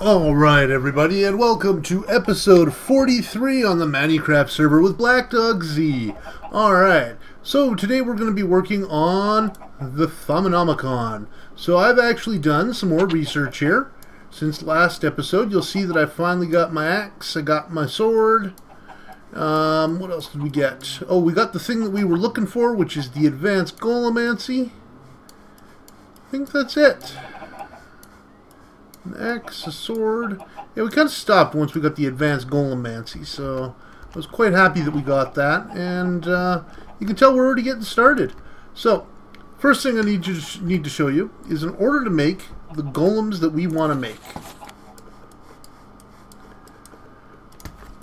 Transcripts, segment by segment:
Alright everybody, and welcome to episode 43 on the Thaumcraft server with Black Dog Z. Alright, so today we're going to be working on the Thaumanomicon. So I've actually done some more research here. Since last episode, you'll see that I finally got my axe, I got my sword. What else did we get? Oh, we got the thing that we were looking for, which is the advanced golemancy. I think that's it. An axe, a sword. Yeah, we kind of stopped once we got the advanced golemancy, so I was quite happy that we got that, and you can tell we're already getting started. So, first thing I need to show you is in order to make the golems that we want to make,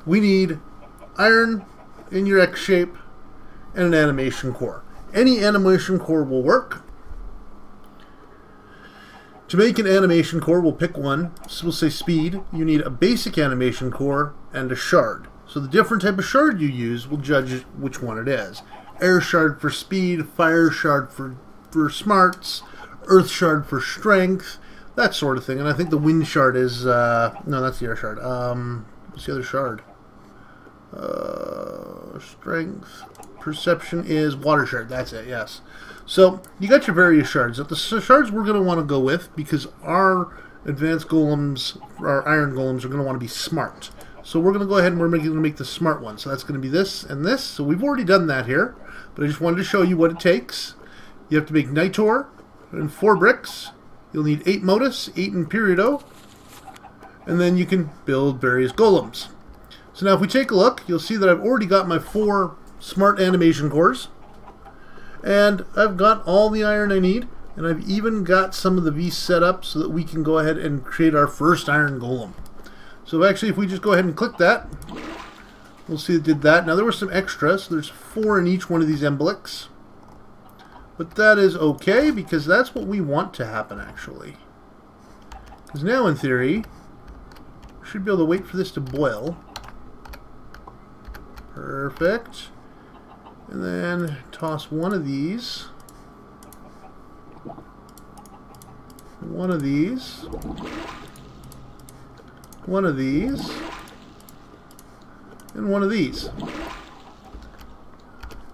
we need iron in your X shape and an animation core. Any animation core will work. To make an animation core, we'll pick one. So we'll say speed. You need a basic animation core and a shard. So the different type of shard you use will judge which one it is. Air shard for speed, fire shard for smarts, earth shard for strength, that sort of thing. And I think the wind shard is... no, that's the air shard. What's the other shard? Strength. Perception is water shard. That's it, yes. So, you got your various shards. The shards we're going to want to go with, because our advanced golems, our iron golems, are going to want to be smart. So we're going to go ahead and we're going to make the smart one. So that's going to be this and this. So we've already done that here, but I just wanted to show you what it takes. You have to make Nitor and 4 bricks. You'll need 8 Modus, 8 Imperido, and then you can build various golems. So now if we take a look, you'll see that I've already got my 4 smart animation cores. And I've got all the iron I need, and I've even got some of the V set up so that we can go ahead and create our first iron golem. So actually, if we just go ahead and click that, we'll see it did that. Now there were some extras. There's 4 in each one of these emblecs. But that is okay, because that's what we want to happen, actually. Because now, in theory, we should be able to wait for this to boil. Perfect. And then toss one of these, one of these, one of these, and one of these.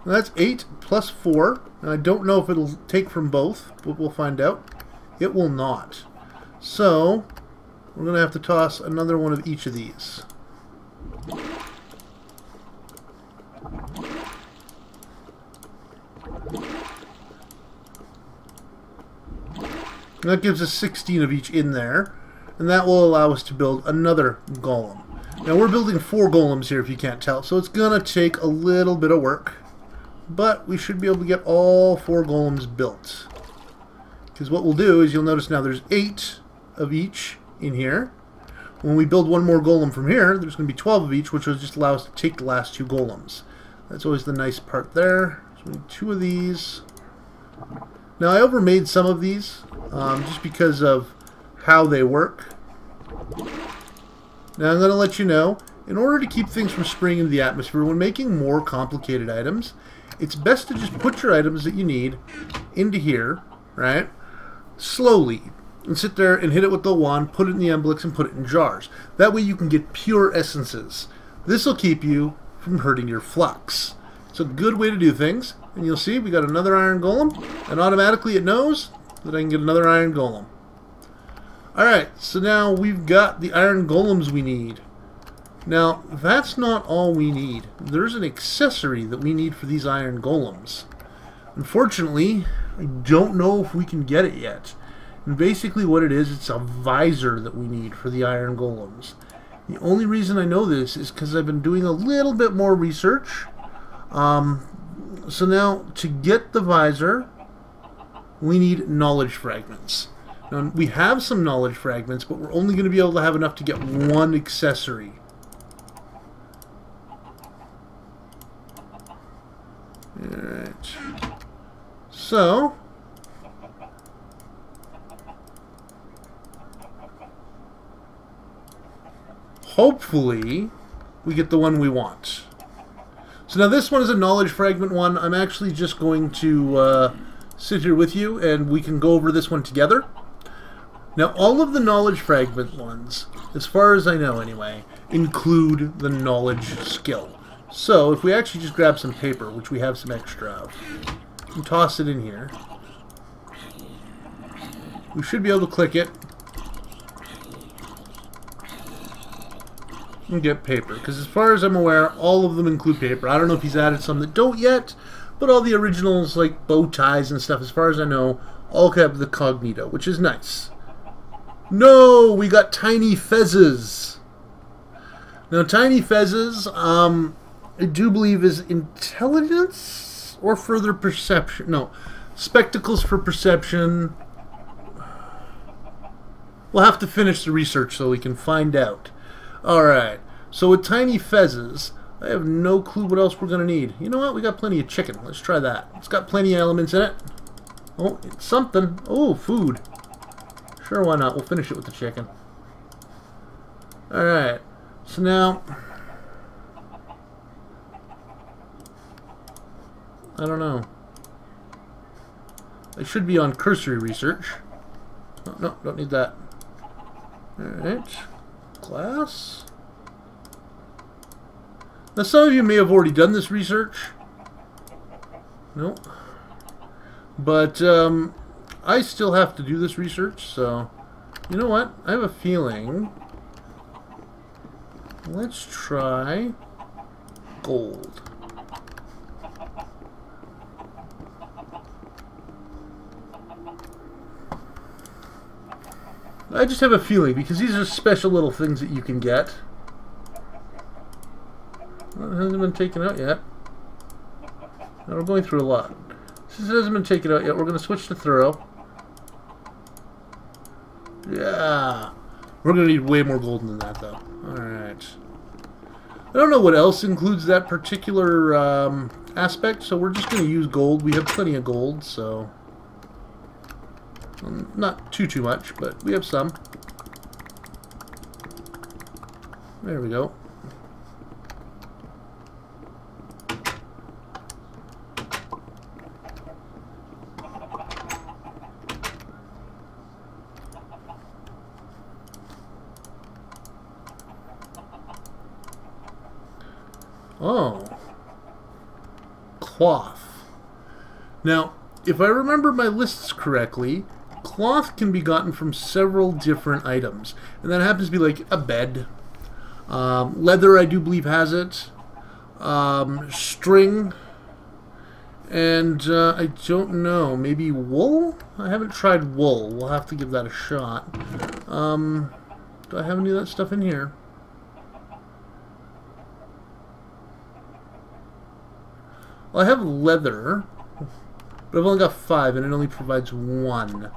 Now that's 8 plus 4. And I don't know if it'll take from both, but we'll find out. It will not. So we're going to have to toss another one of each of these. And that gives us 16 of each in there, and that will allow us to build another golem. Now we're building 4 golems here, if you can't tell, so it's gonna take a little bit of work, but we should be able to get all 4 golems built. Because what we'll do is, you'll notice now there's 8 of each in here. When we build one more golem from here, there's going to be 12 of each, which will just allow us to take the last 2 golems. That's always the nice part there. So we need 2 of these. Now I overmade some of these, just because of how they work. Now I'm going to let you know, in order to keep things from spraying into the atmosphere, when making more complicated items, it's best to just put your items that you need into here, right, slowly, and sit there and hit it with the wand, put it in the emblecs, and put it in jars. That way you can get pure essences. This will keep you from hurting your flux. It's a good way to do things. And you'll see we got another iron golem, and automatically it knows that I can get another iron golem. Alright, so now we've got the iron golems we need. Now, that's not all we need. There's an accessory that we need for these iron golems. Unfortunately, I don't know if we can get it yet. And basically what it is, it's a visor that we need for the iron golems. The only reason I know this is because I've been doing a little bit more research. So now, to get the visor, we need knowledge fragments. Now, we have some knowledge fragments, but we're only going to be able to have enough to get one accessory. Alright. So, hopefully, we get the one we want. So now this one is a knowledge fragment one. I'm actually just going to sit here with you and we can go over this one together. Now, all of the knowledge fragment ones, as far as I know anyway, include the knowledge skill. So, if we actually just grab some paper, which we have some extra of, and toss it in here, we should be able to click it and get paper. Because as far as I'm aware, all of them include paper. I don't know if he's added some that don't yet, but all the originals, like bow ties and stuff, as far as I know, all have the cognito, which is nice. No, we got tiny fezzes. Now, tiny fezzes, I do believe is intelligence or further perception. No, spectacles for perception. We'll have to finish the research so we can find out. Alright, so with tiny fezzes, I have no clue what else we're going to need. You know what? We got plenty of chicken. Let's try that. It's got plenty of elements in it. Oh, it's something. Oh, food. Sure, why not? We'll finish it with the chicken. Alright, so now, I don't know. I should be on cursory research. Oh, no, don't need that. Alright, class. Now, some of you may have already done this research. Nope. But, I still have to do this research, so you know what? I have a feeling. Let's try gold. I just have a feeling because these are special little things that you can get. Well, it hasn't been taken out yet. Now we're going through a lot. Since it hasn't been taken out yet, we're going to switch to thorough. Yeah. We're going to need way more gold than that, though. Alright. I don't know what else includes that particular aspect, so we're just going to use gold. We have plenty of gold, so... not too much, but we have some. There we go. Oh. Cloth. Now, if I remember my lists correctly, cloth can be gotten from several different items. And that happens to be like a bed. Leather, I do believe, has it. String. And I don't know. Maybe wool? I haven't tried wool. We'll have to give that a shot. Do I have any of that stuff in here? Well, I have leather, but I've only got 5, and it only provides 1.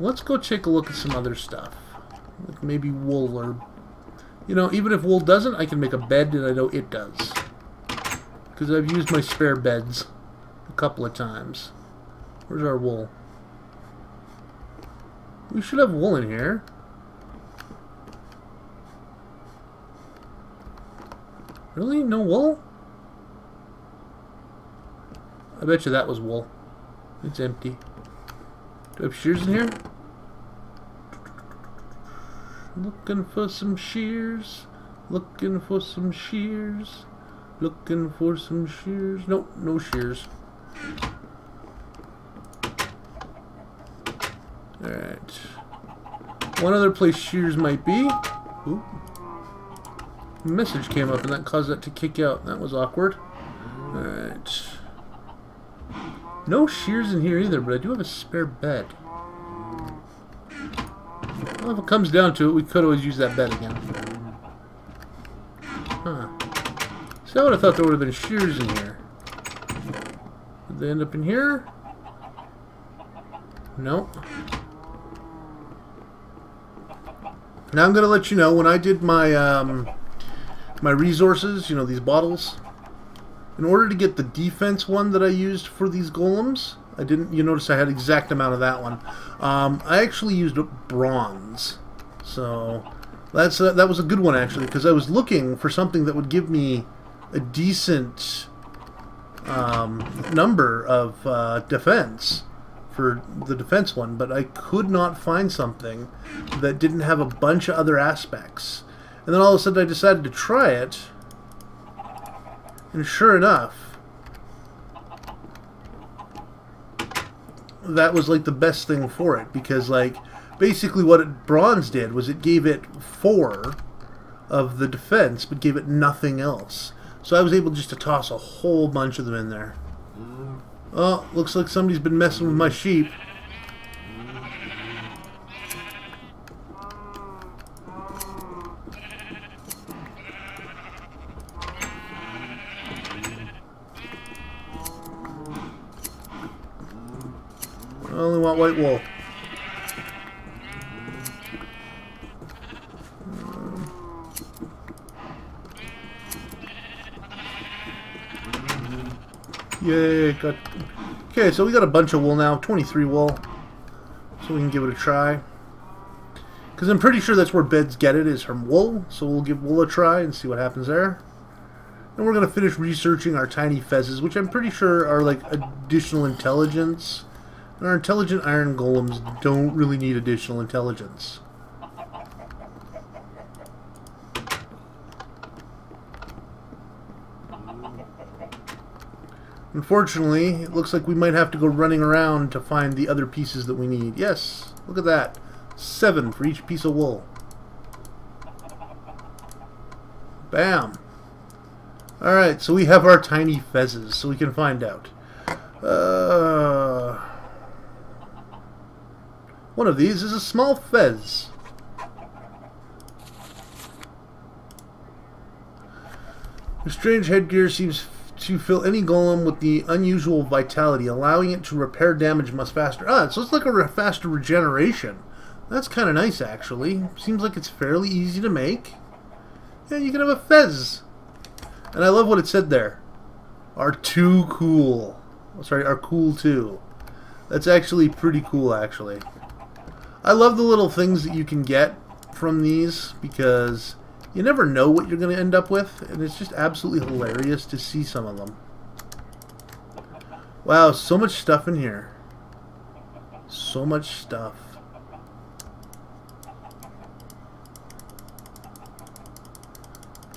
Let's go take a look at some other stuff. Like maybe wool, or... you know, even if wool doesn't, I can make a bed, and I know it does. Because I've used my spare beds a couple of times. Where's our wool? We should have wool in here. Really? No wool? I bet you that was wool. It's empty. Do I have shears in here? Looking for some shears. Looking for some shears. Looking for some shears. Nope, no shears. Alright. One other place shears might be. Oop. A message came up and that caused that to kick out. That was awkward. Alright. No shears in here either, but I do have a spare bed. Well, if it comes down to it, we could always use that bed again. Huh. See, I would have thought there would have been shears in here. Did they end up in here? Nope. Now I'm going to let you know, when I did my my resources, you know, these bottles, in order to get the defense one that I used for these golems, I didn't, you notice I had exact amount of that one. I actually used bronze. So that's that was a good one actually, because I was looking for something that would give me a decent number of defense for the defense one, but I could not find something that didn't have a bunch of other aspects. And then all of a sudden I decided to try it, and sure enough, that was like the best thing for it, because like basically what bronze did was it gave it 4 of the defense, but gave it nothing else. So I was able just to toss a whole bunch of them in there. Oh, looks like somebody's been messing with my sheep. I only want white wool. Yay, got... Okay, so we got a bunch of wool now, 23 wool. So we can give it a try. Because I'm pretty sure that's where beds get it, is from wool. So we'll give wool a try and see what happens there. And we're going to finish researching our tiny fezzes, which I'm pretty sure are like additional intelligence. And our intelligent iron golems don't really need additional intelligence. Unfortunately, it looks like we might have to go running around to find the other pieces that we need. Yes, look at that. 7 for each piece of wool. Bam. Alright, so we have our tiny fezzes, so we can find out. One of these is a small fez. The strange headgear seems to fill any golem with the unusual vitality, allowing it to repair damage much faster. Ah, so it's like a faster regeneration. That's kind of nice, actually. Seems like it's fairly easy to make. Yeah, you can have a fez. And I love what it said there. Are too cool. Sorry, are cool too. That's actually pretty cool, actually. I love the little things that you can get from these, because you never know what you're going to end up with, and it's just absolutely hilarious to see some of them. Wow, so much stuff in here. So much stuff.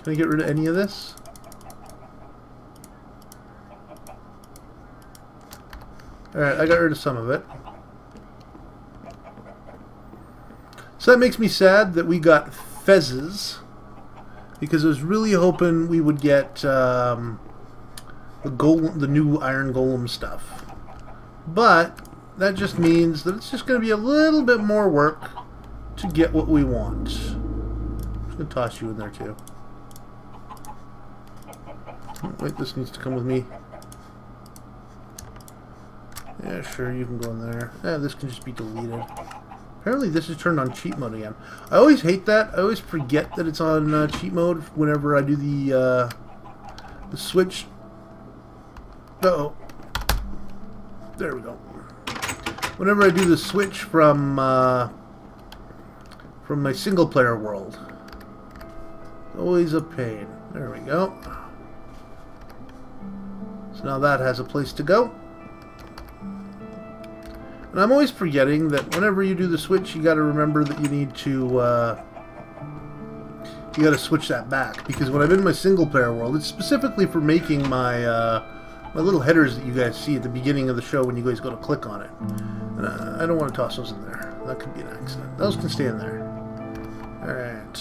Can I get rid of any of this? Alright, I got rid of some of it. So that makes me sad that we got fezzes, because I was really hoping we would get the new iron golem stuff. But that just means that it's just going to be a little bit more work to get what we want. I'm just going to toss you in there too. Oh, wait, this needs to come with me. Yeah, sure, you can go in there. Yeah, this can just be deleted. Apparently this is turned on cheat mode again. I always hate that. I always forget that it's on cheat mode whenever I do the switch. Uh-oh. There we go. Whenever I do the switch from my single player world. Always a pain. There we go. So now that has a place to go. And I'm always forgetting that whenever you do the switch, you got to remember that you need to you got to switch that back, because when I'm in my single player world, it's specifically for making my my little headers that you guys see at the beginning of the show when you guys go to click on it. And I don't want to toss those in there. That could be an accident. Those can stay in there. All right.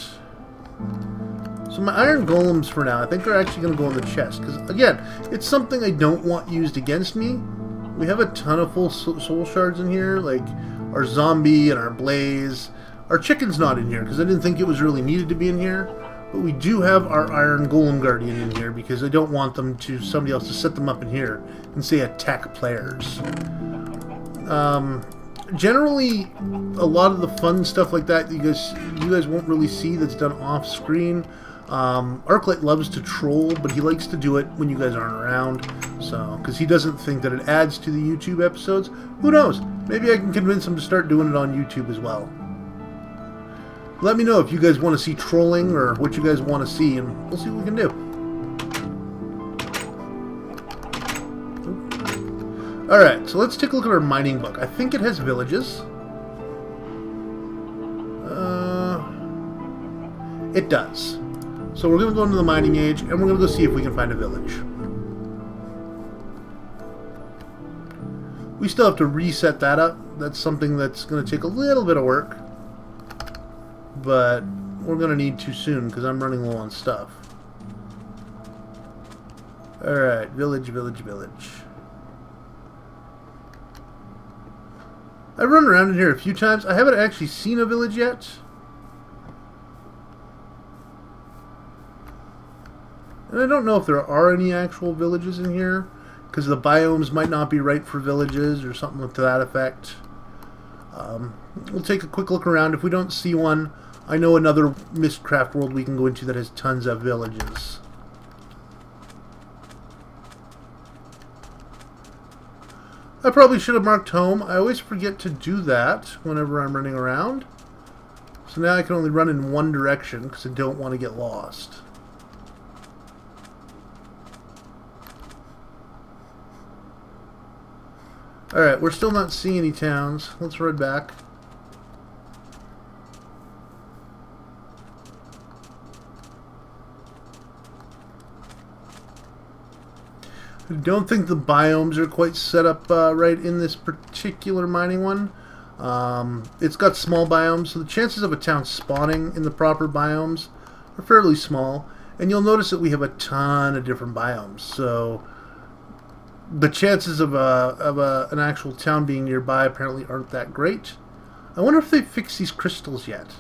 So my iron golems for now, I think they're actually going to go in the chest, because again, it's something I don't want used against me. We have a ton of full soul shards in here, like our zombie and our blaze. Our chicken's not in here because I didn't think it was really needed to be in here. But we do have our iron golem guardian in here because I don't want somebody else to set them up in here and say attack players. Generally, a lot of the fun stuff like that you guys won't really see that's done off screen. Arclight loves to troll, but he likes to do it when you guys aren't around, so because he doesn't think that it adds to the YouTube episodes. Who knows? Maybe I can convince him to start doing it on YouTube as well. Let me know if you guys want to see trolling or what you guys want to see, and we'll see what we can do. Alright, so let's take a look at our mining book. I think it has villages. It does. So we're going to go into the mining age, and we're going to go see if we can find a village. We still have to reset that up. That's something that's going to take a little bit of work. But we're going to need to soon, because I'm running low on stuff. Alright, village, village, village. I've run around in here a few times. I haven't actually seen a village yet. And I don't know if there are any actual villages in here, because the biomes might not be right for villages or something to that effect. We'll take a quick look around. If we don't see one, I know another Mistcraft world we can go into that has tons of villages. I probably should have marked home. I always forget to do that whenever I'm running around. So now I can only run in one direction because I don't want to get lost. Alright, we're still not seeing any towns. Let's head back. I don't think the biomes are quite set up right in this particular mining one. It's got small biomes, so the chances of a town spawning in the proper biomes are fairly small. And you'll notice that we have a ton of different biomes, so the chances of an actual town being nearby apparently aren't that great. I wonder if they've fixed these crystals yet,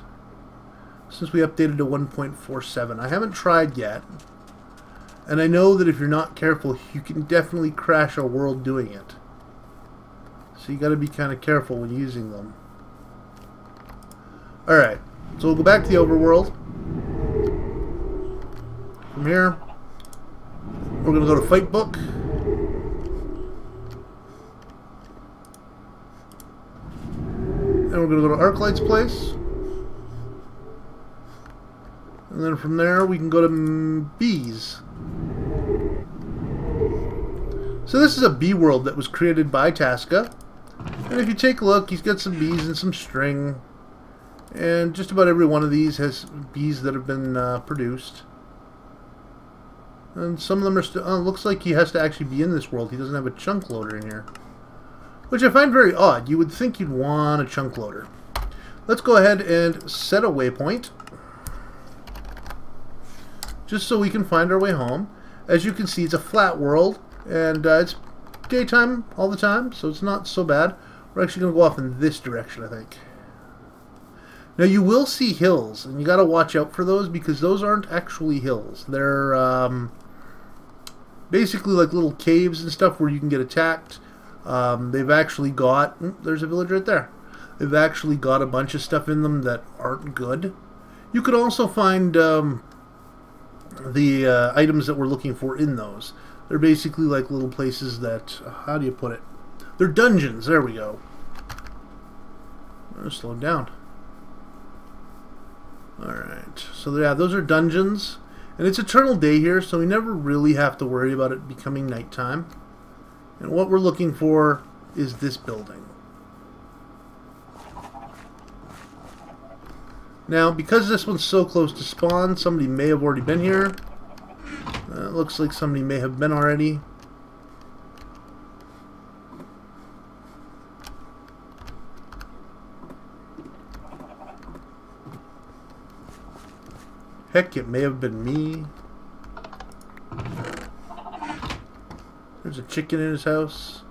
since we updated to 1.47. I haven't tried yet. And I know that if you're not careful, you can definitely crash a world doing it. So you got to be kind of careful when using them. Alright, so we'll go back to the overworld. From here, we're going to go to Fight Book. And we're going to go to Arclight's place. And then from there, we can go to Bees. So this is a bee world that was created by Tasca. And if you take a look, he's got some bees and some string. And just about every one of these has bees that have been produced. And some of them are still... Oh, it looks like he has to actually be in this world. He doesn't have a chunk loader in here. Which I find very odd. You would think you'd want a chunk loader. Let's go ahead and set a waypoint. Just so we can find our way home. As you can see, it's a flat world. And it's daytime all the time, so it's not so bad. We're actually going to go off in this direction, I think. Now, you will see hills, and you got to watch out for those, because those aren't actually hills. They're basically like little caves and stuff where you can get attacked. They've actually got... there's a village right there. They've actually got a bunch of stuff in them that aren't good. You could also find the items that we're looking for in those. They're basically like little places that... how do you put it? They're dungeons. There we go. Slow down. Alright. So yeah, those are dungeons. And it's eternal day here, so we never really have to worry about it becoming nighttime. And what we're looking for is this building. Now, because this one's so close to spawn, somebody may have already been here. It looks like somebody may have been already. Heck, it may have been me. There's a chicken in his house.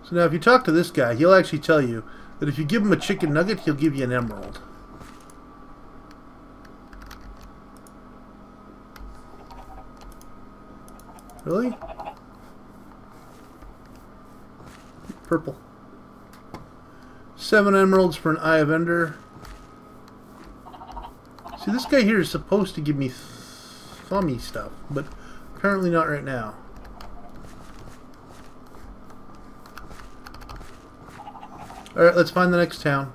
So now if you talk to this guy, he'll actually tell you that if you give him a chicken nugget, he'll give you an emerald. Really? Purple. 7 emeralds for an Eye of Ender. See, this guy here is supposed to give me thummy stuff, but apparently not right now. Alright, let's find the next town.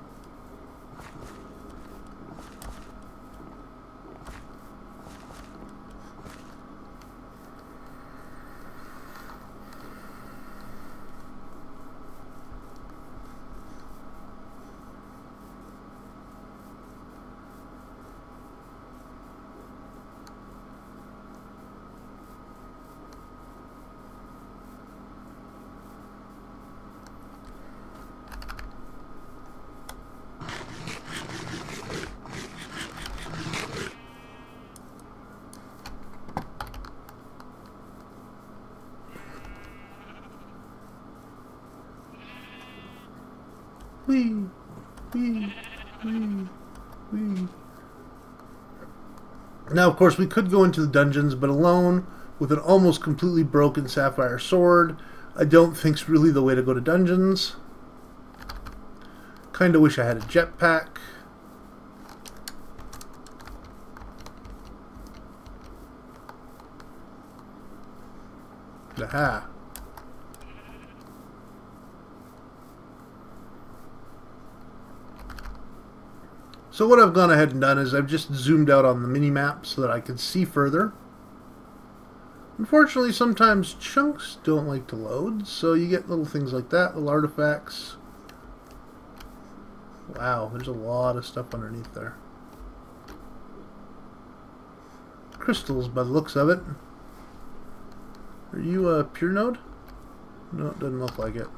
Whee! Whee! Whee! Whee! Now, of course, we could go into the dungeons, but alone, with an almost completely broken sapphire sword, I don't think's really the way to go to dungeons. Kinda wish I had a jetpack. Aha. So what I've gone ahead and done is I've just zoomed out on the mini-map so that I can see further. Unfortunately, sometimes chunks don't like to load, so you get little things like that, little artifacts. Wow, there's a lot of stuff underneath there. Crystals by the looks of it. Are you a pure node? No, it doesn't look like it.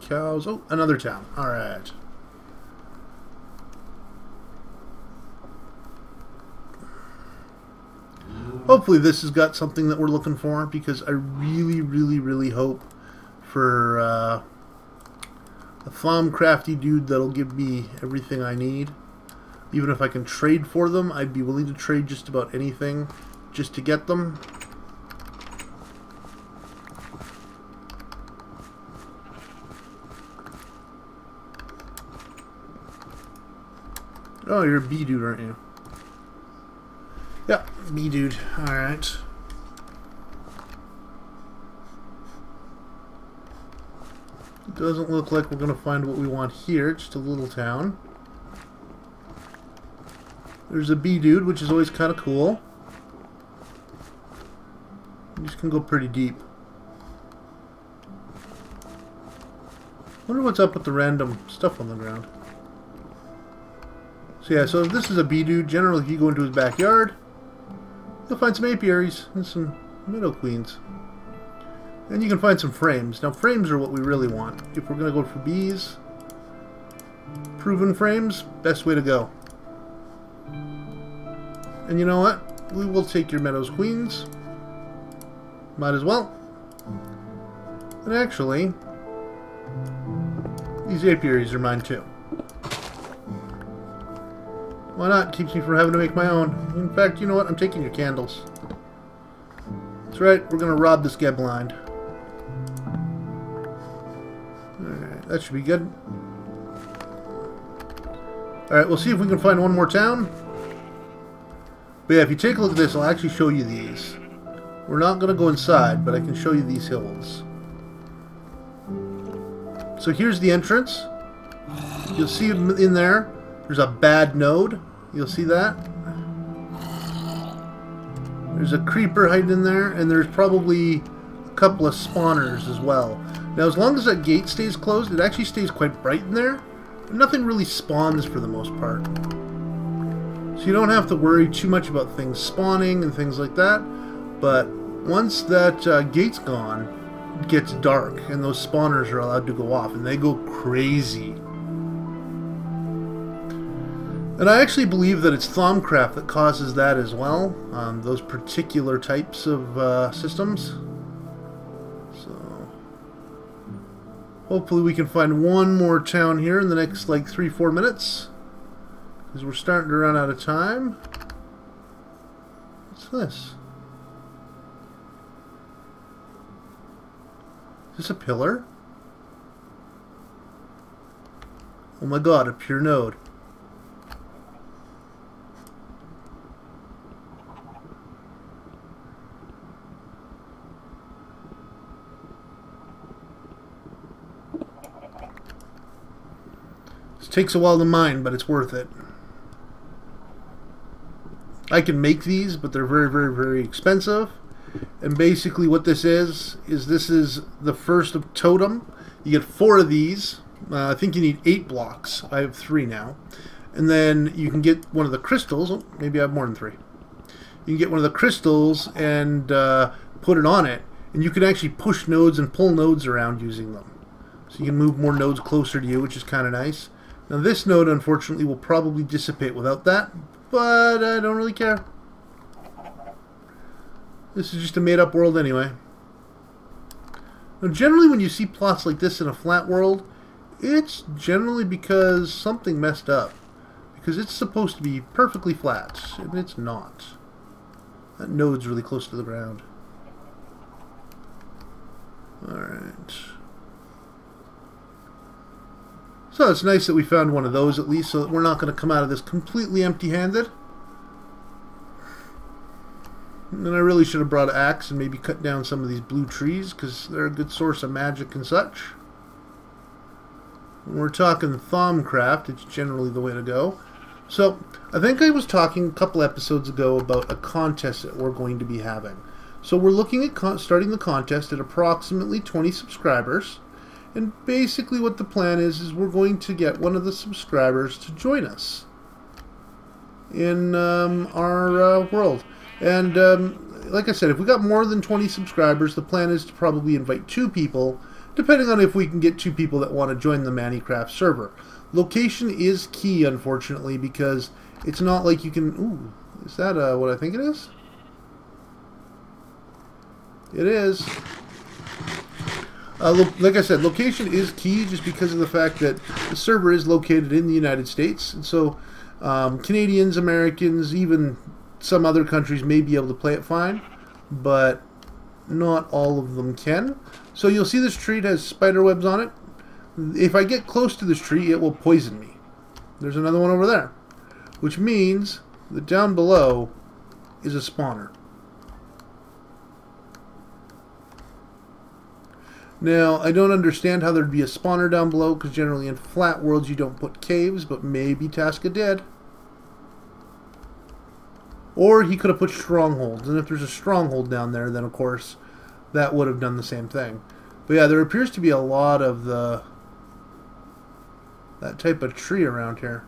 Cows. Oh, another town. Alright. Hopefully this has got something that we're looking for, because I really hope for a Thaumcrafty dude that'll give me everything I need. Even if I can trade for them, I'd be willing to trade just about anything just to get them. Oh, you're a bee dude, aren't you? Yeah, bee dude. Alright. It doesn't look like we're going to find what we want here. Just a little town. There's a bee dude, which is always kind of cool. These can go pretty deep. Wonder what's up with the random stuff on the ground. So yeah, so if this is a bee dude, generally if you go into his backyard, you'll find some apiaries and some meadow queens. And you can find some frames. Now frames are what we really want. If we're going to go for bees, proven frames, best way to go. And you know what? We will take your meadows queens. Might as well. And actually, these apiaries are mine too. Why not? Keeps me from having to make my own. In fact, you know what? I'm taking your candles. That's right. We're going to rob this guy blind. Alright, that should be good. Alright, we'll see if we can find one more town. But yeah, if you take a look at this, I'll actually show you these. We're not going to go inside, but I can show you these hills. So here's the entrance. You'll see in there, there's a bad node. You'll see that. There's a creeper hiding in there, and there's probably a couple of spawners as well. Now, as long as that gate stays closed, it actually stays quite bright in there. Nothing really spawns for the most part. So you don't have to worry too much about things spawning and things like that. But once that gate's gone, it gets dark, and those spawners are allowed to go off, and they go crazy. And I actually believe that it's Thaumcraft that causes that as well, those particular types of systems. So, hopefully we can find one more town here in the next, like, 3-4 minutes. Because we're starting to run out of time. What's this? Is this a pillar? Oh my god, a pure node. Takes a while to mine, but it's worth it. I can make these, but they're very expensive. And basically what this is this is the first of totem. You get 4 of these. I think you need 8 blocks. I have 3 now. And then you can get one of the crystals. Oh, maybe I have more than 3. You can get one of the crystals and put it on it. And you can actually push nodes and pull nodes around using them. So you can move more nodes closer to you, which is kind of nice. Now this node, unfortunately, will probably dissipate without that, but I don't really care. This is just a made-up world anyway. Now, generally when you see plots like this in a flat world, it's generally because something messed up. Because it's supposed to be perfectly flat, and it's not. That node's really close to the ground. Alright. So it's nice that we found one of those at least, so that we're not going to come out of this completely empty-handed. And I really should have brought an axe and maybe cut down some of these blue trees, because they're a good source of magic and such. When we're talking Thaumcraft, it's generally the way to go. So, I think I was talking a couple episodes ago about a contest that we're going to be having. So we're looking at starting the contest at approximately 20 subscribers. And basically what the plan is we're going to get one of the subscribers to join us in our world. And like I said, if we got more than 20 subscribers, the plan is to probably invite 2 people, depending on if we can get 2 people that want to join the Minecraft server. Location is key, unfortunately, because it's not like you can... Ooh, is that what I think it is? It is. Like I said, location is key just because of the fact that the server is located in the United States. And so Canadians, Americans, even some other countries may be able to play it fine, but not all of them can. So you'll see this tree has spider webs on it. If I get close to this tree, it will poison me. There's another one over there, which means that down below is a spawner. Now, I don't understand how there'd be a spawner down below, because generally in flat worlds you don't put caves, but maybe Tasca did. Or he could have put strongholds, and if there's a stronghold down there, then of course that would have done the same thing. But yeah, there appears to be a lot of that type of tree around here.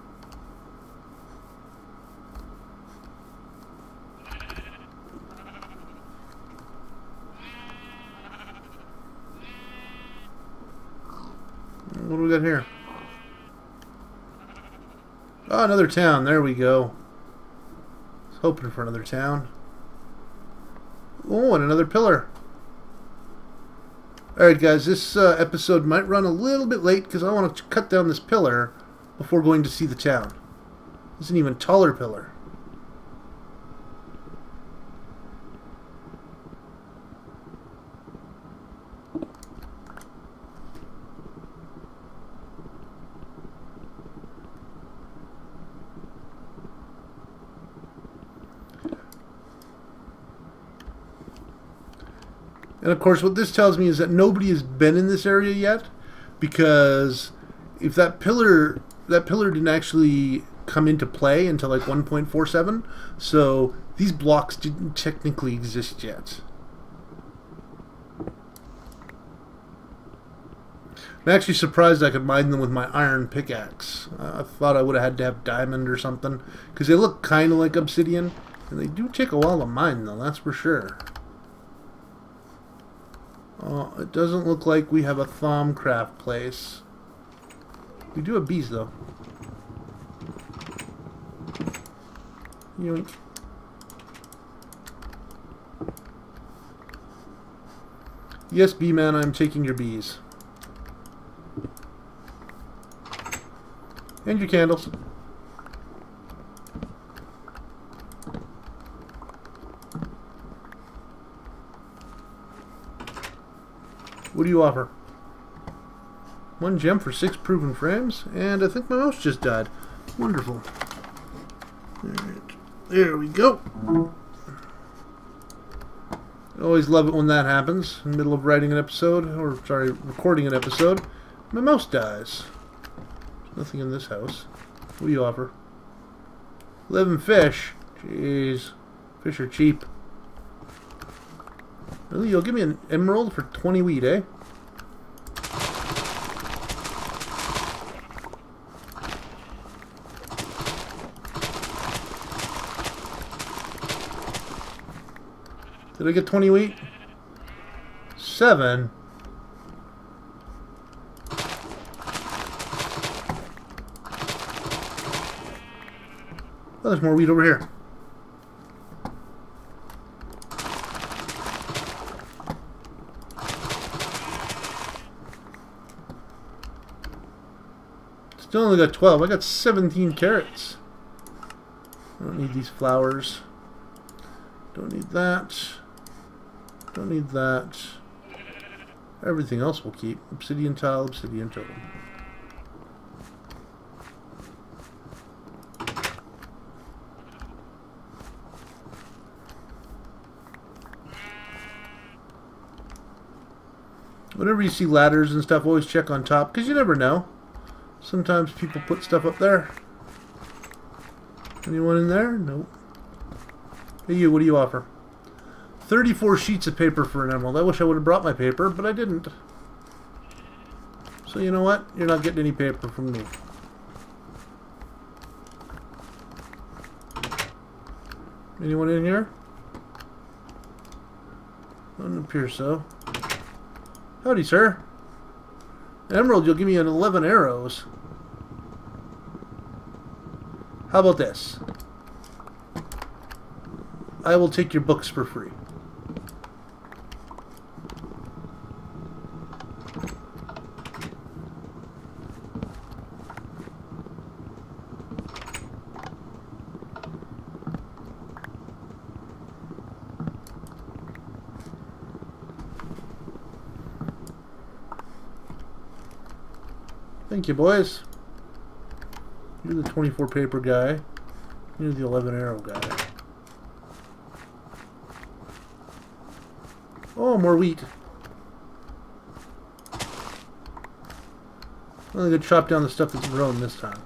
What do we got here? Oh, another town. There we go. I was hoping for another town. Oh, and another pillar. Alright guys, this episode might run a little bit late because I want to cut down this pillar before going to see the town. It's an even taller pillar. And of course what this tells me is that nobody has been in this area yet, because if that pillar didn't actually come into play until like 1.47, so these blocks didn't technically exist yet. I'm actually surprised I could mine them with my iron pickaxe. I thought I would have had to have diamond or something, because they look kind of like obsidian, and they do take a while to mine though, that's for sure. It doesn't look like we have a Thaumcraft place. We do have bees, though. Yoink. Yes, bee man, I'm taking your bees. And your candles. What do you offer? 1 gem for 6 proven frames, and I think my mouse just died. Wonderful. Alright, there we go. I always love it when that happens, in the middle of writing an episode, or sorry, recording an episode. My mouse dies. There's nothing in this house. What do you offer? 11 fish? Jeez. Fish are cheap. Really? You'll give me an emerald for 20 wheat, eh? Did I get 20 wheat? 7. Oh, there's more wheat over here. Still only got 12. I got 17 carrots. I don't need these flowers. Don't need that. Don't need that. Everything else we'll keep. Obsidian tile, obsidian totem. Whenever you see ladders and stuff, always check on top, because you never know. Sometimes people put stuff up there. Anyone in there? Nope. Hey you, what do you offer? 34 sheets of paper for an emerald. I wish I would have brought my paper, but I didn't. So you know what? You're not getting any paper from me. Anyone in here? Doesn't appear so. Howdy, sir. Emerald, you'll give me an 11 arrows. How about this? I will take your books for free. Thank you, boys. You're the 24 paper guy. You're the 11 arrow guy. Oh, more wheat. I'm only gonna chop down the stuff that's grown this time.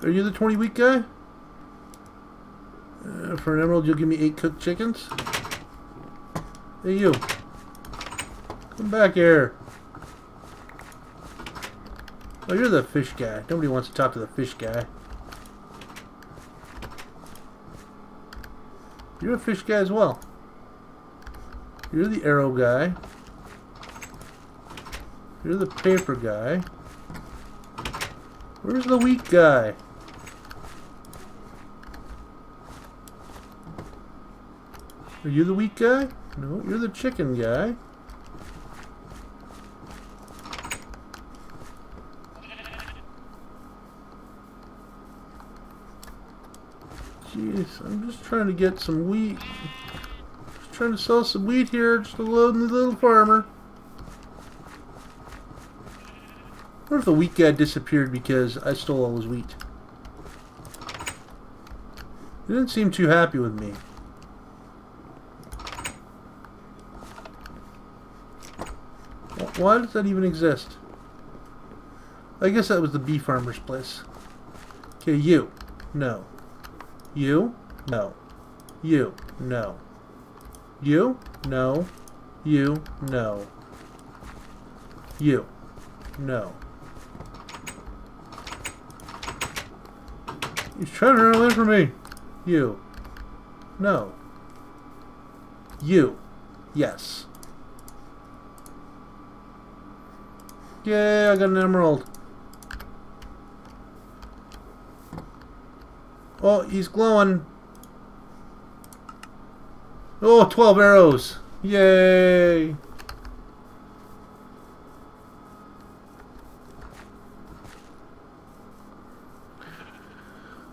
Are you the 20 wheat guy? For an emerald, you'll give me 8 cooked chickens? Hey, you. Come back here. Oh, you're the fish guy. Nobody wants to talk to the fish guy. You're a fish guy as well. You're the arrow guy. You're the paper guy. Where's the wheat guy? Are you the wheat guy? No, you're the chicken guy. Jeez, I'm just trying to get some wheat. Just trying to sell some wheat here, just a lonely little farmer. What if the wheat guy disappeared because I stole all his wheat? He didn't seem too happy with me. Why does that even exist? I guess that was the bee farmer's place. Okay, you. No. You? No. You? No. You? No. You? No. You? No. He's trying to run away from me. You? No. You? Yes. Yay, I got an emerald. Oh, he's glowing. Oh, 12 arrows. Yay.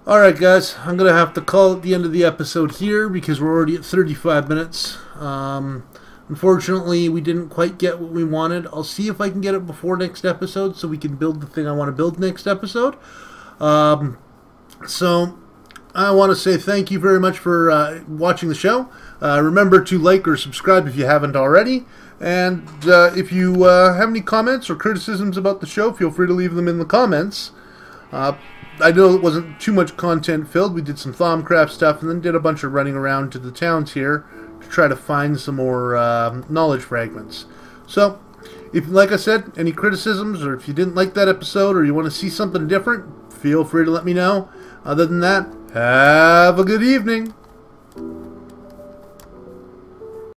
Alright guys, I'm going to have to call it the end of the episode here because we're already at 35 minutes. Unfortunately, we didn't quite get what we wanted. I'll see if I can get it before next episode so we can build the thing I want to build next episode. So, I want to say thank you very much for watching the show. Remember to like or subscribe if you haven't already. And if you have any comments or criticisms about the show, feel free to leave them in the comments. I know it wasn't too much content filled. We did some Thaumcraft stuff and then did a bunch of running around to the towns here to try to find some more knowledge fragments. So, if, like I said, any criticisms or if you didn't like that episode or you want to see something different, feel free to let me know. Other than that, have a good evening.